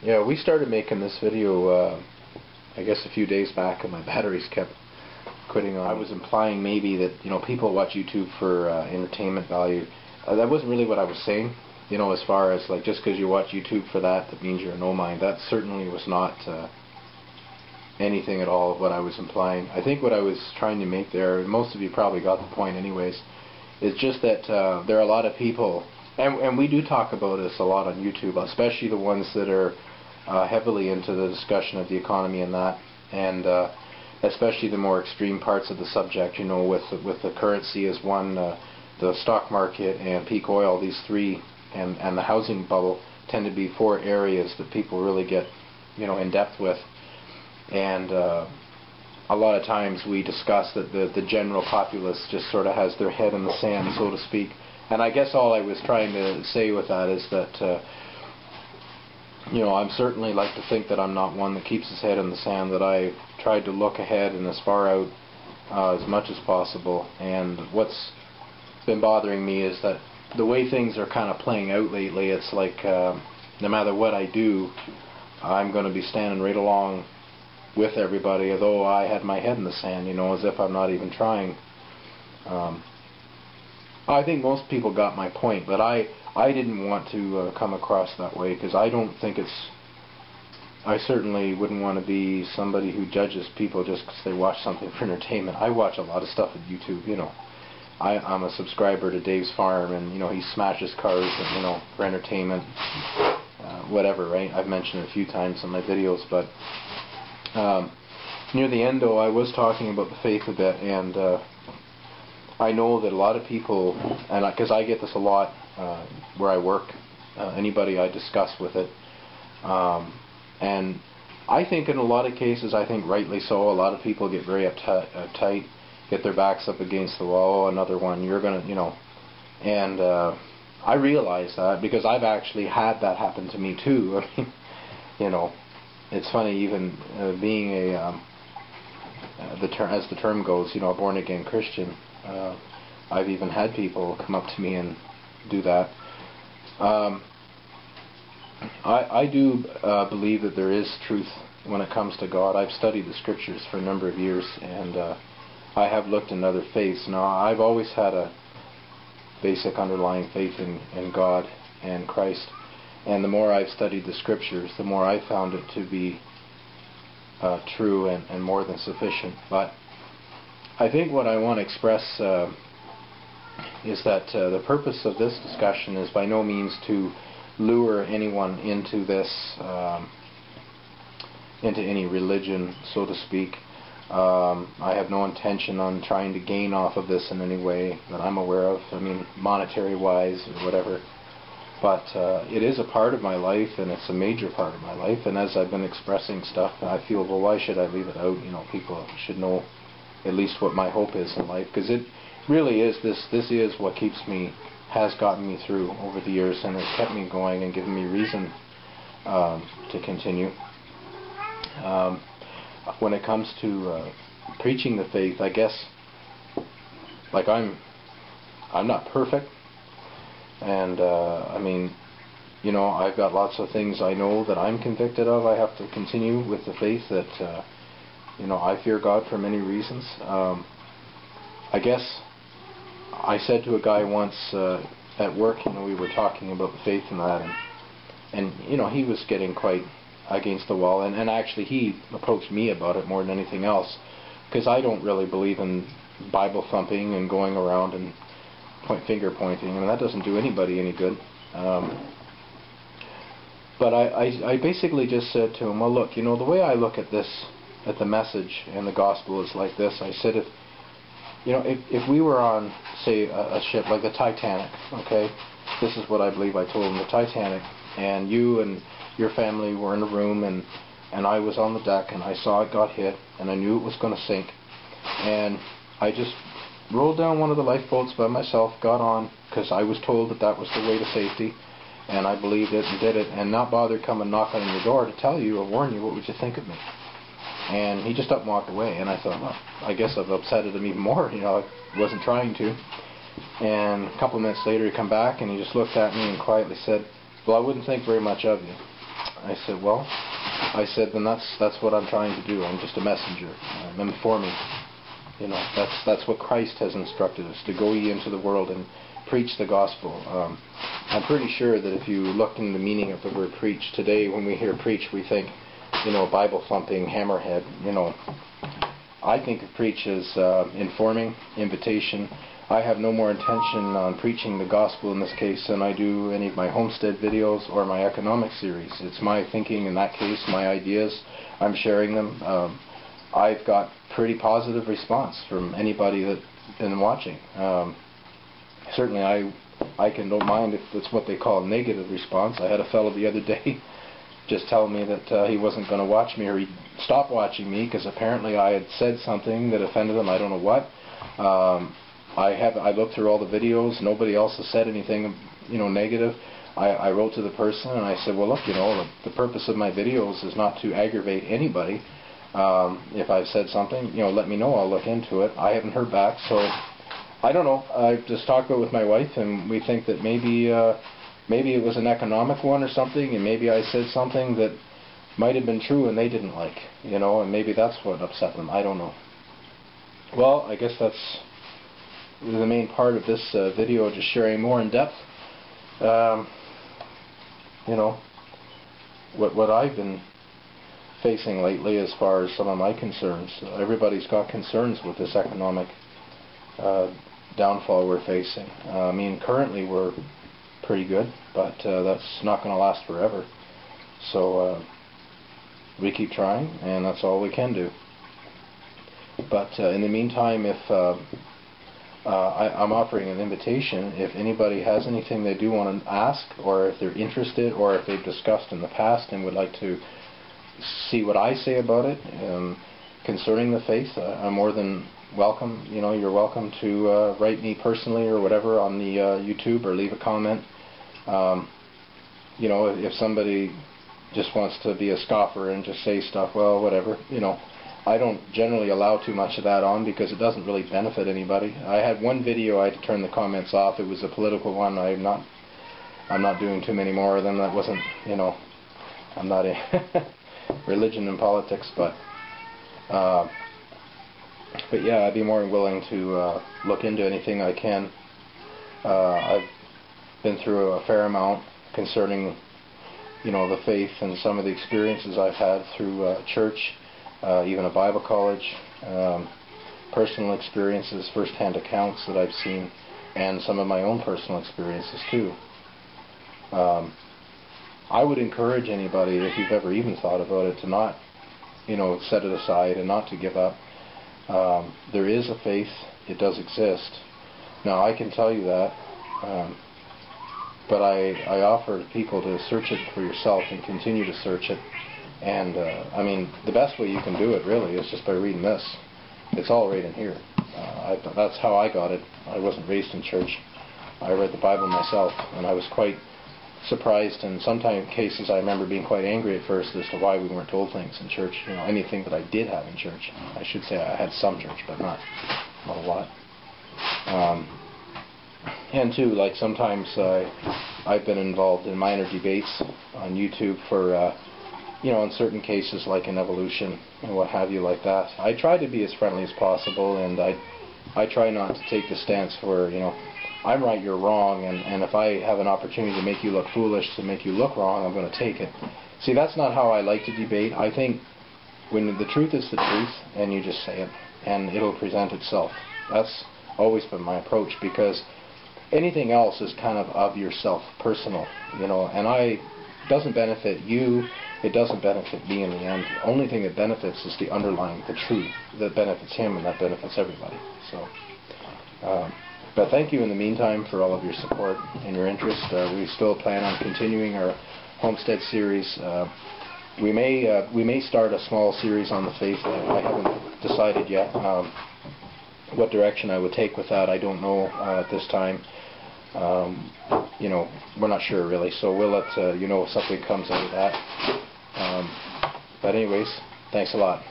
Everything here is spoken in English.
Yeah, we started making this video, I guess a few days back, and my batteries kept quitting on. I was implying maybe that, people watch YouTube for entertainment value. That wasn't really what I was saying, as far as, like, just because you watch YouTube for that means you're a no-mind. That certainly was not anything at all of what I was implying. I think what I was trying to make there, and most of you probably got the point anyways, is just that there are a lot of people, and we do talk about this a lot on YouTube, especially the ones that are heavily into the discussion of the economy and that, and especially the more extreme parts of the subject, with the currency as one, the stock market and peak oil, these three, and the housing bubble tend to be four areas that people really get, in depth with. And a lot of times we discuss that the general populace just sort of has their head in the sand, so to speak. And I guess all I was trying to say with that is that I'm certainly like to think that I'm not one that keeps his head in the sand, that I tried to look ahead and as far out as much as possible. And what's been bothering me is that the way things are kind of playing out lately, it's like no matter what I do, I'm going to be standing right along with everybody, although I had my head in the sand, as if I'm not even trying. I think most people got my point, but I didn't want to come across that way, because I don't think I certainly wouldn't want to be somebody who judges people just because they watch something for entertainment. I watch a lot of stuff on YouTube, I'm a subscriber to Dave's Farm, and he smashes cars, for entertainment, whatever, right? I've mentioned it a few times in my videos, but near the end, though, I was talking about the faith a bit, and I know that a lot of people, and because I get this a lot where I work, anybody I discuss with it, and I think in a lot of cases, I think rightly so, a lot of people get very uptight, get their backs up against the wall. Oh, another one, you're gonna, and I realize that because I've actually had that happen to me too. I mean, it's funny, even being a as the term goes, a born again Christian. I've even had people come up to me and do that. I do believe that there is truth when it comes to God. I've studied the scriptures for a number of years, and I have looked in other faiths. Now, I've always had a basic underlying faith in God and Christ, and the more I've studied the scriptures, the more I've found it to be true and more than sufficient. But I think what I want to express is that the purpose of this discussion is by no means to lure anyone into this, into any religion, so to speak. I have no intention on trying to gain off of this in any way that I'm aware of, monetary-wise or whatever. But it is a part of my life, and it's a major part of my life, and as I've been expressing stuff, I feel, well, why should I leave it out? People should know at least what my hope is in life, because it really is, this is what has gotten me through over the years, and has kept me going and given me reason to continue. When it comes to preaching the faith, I guess, like, I'm not perfect, and I've got lots of things I know that I'm convicted of. I have to continue with the faith that I fear God for many reasons. I guess I said to a guy once at work, we were talking about the faith and that, and he was getting quite against the wall, and actually he approached me about it more than anything else, because I don't really believe in Bible thumping and going around and finger pointing, and that doesn't do anybody any good. But I basically just said to him, well, look, the way I look at this, at the message and the gospel is like this. I said, if we were on, say, a ship like the Titanic, okay, this is what I believe I told him, the Titanic, and you and your family were in a room, and I was on the deck, and I saw it got hit, and I knew it was going to sink, and I just rolled down one of the lifeboats by myself, got on, because I was told that was the way to safety, and I believed it and did it, and not bother coming knocking on your door to tell you or warn you what would you think of me. And he just up and walked away, and I thought, well, I guess I've upsetted him even more. I wasn't trying to. And a couple of minutes later he come back, and he just looked at me and quietly said, well, I wouldn't think very much of you. I said, well, I said, then that's what I'm trying to do. I'm just a messenger. I'm informing. You know, that's what Christ has instructed us, to go ye into the world and preach the gospel. I'm pretty sure that if you look in the meaning of the word preach, today when we hear preach, we think, you know, Bible-thumping hammerhead. You know, I think of preach as informing, invitation. I have no more intention on preaching the gospel in this case than I do any of my Homestead videos or my economic series. It's my thinking in that case, my ideas. I'm sharing them. I've got pretty positive response from anybody that's been watching. Certainly I don't mind if it's what they call negative response. I had a fellow the other day just tell me that he wasn't going to watch me, or he'd stop watching me because apparently I had said something that offended him. I don't know what. I looked through all the videos. Nobody else has said anything, you know, negative. I wrote to the person and I said, well, look, you know, the purpose of my videos is not to aggravate anybody. If I've said something, you know, let me know. I'll look into it. I haven't heard back, so I don't know. I just talked about it with my wife, and we think that maybe it was an economic one or something, and maybe I said something that might have been true and they didn't like, you know, and maybe that's what upset them. I don't know. Well, I guess that's the main part of this video, just sharing more in depth. You know, what I've been facing lately as far as some of my concerns. Everybody's got concerns with this economic downfall we're facing. I mean, currently we're pretty good, but that's not going to last forever. So we keep trying, and that's all we can do. But in the meantime, if I'm offering an invitation, if anybody has anything they do want to ask, or if they're interested, or if they've discussed in the past and would like to see what I say about it concerning the faith, I'm more than welcome. You know, you're welcome to write me personally or whatever on the YouTube, or leave a comment. You know, if somebody just wants to be a scoffer and just say stuff, well, whatever, you know, I don't generally allow too much of that on because it doesn't really benefit anybody. I had one video I had to turn the comments off. It was a political one. I'm not doing too many more of them. That wasn't, you know, I'm not in religion and politics, but yeah, I'd be more than willing to look into anything I can. I've been through a fair amount concerning, you know, the faith and some of the experiences I've had through church, even a Bible college, personal experiences, first-hand accounts that I've seen, and some of my own personal experiences too. I would encourage anybody, if you've ever even thought about it, to not, you know, set it aside and not to give up. There is a faith. It does exist. Now, I can tell you that, but I offer people to search it for yourself and continue to search it. And, I mean, the best way you can do it, really, is just by reading this. It's all right in here. That's how I got it. I wasn't raised in church. I read the Bible myself, and I was quite surprised, and sometimes cases I remember being quite angry at first as to why we weren't told things in church. You know, anything that I did have in church. I should say I had some church, but not a lot. And too, like sometimes I've been involved in minor debates on YouTube for, you know, in certain cases like in evolution and what have you like that. I try to be as friendly as possible, and I try not to take the stance where, you know, I'm right, you're wrong, and if I have an opportunity to make you look foolish, to make you look wrong, I'm going to take it. See, that's not how I like to debate. I think when the truth is the truth, and you just say it, and it'll present itself. That's always been my approach, because anything else is kind of yourself, personal, you know, and it doesn't benefit you, it doesn't benefit me in the end. The only thing that benefits is the underlying, the truth, that benefits him and that benefits everybody. So, but thank you in the meantime for all of your support and your interest. We still plan on continuing our Homestead series. We may start a small series on the faith. I haven't decided yet what direction I would take with that. I don't know at this time. You know, we're not sure really, so we'll let you know if something comes out of that. But anyways, thanks a lot.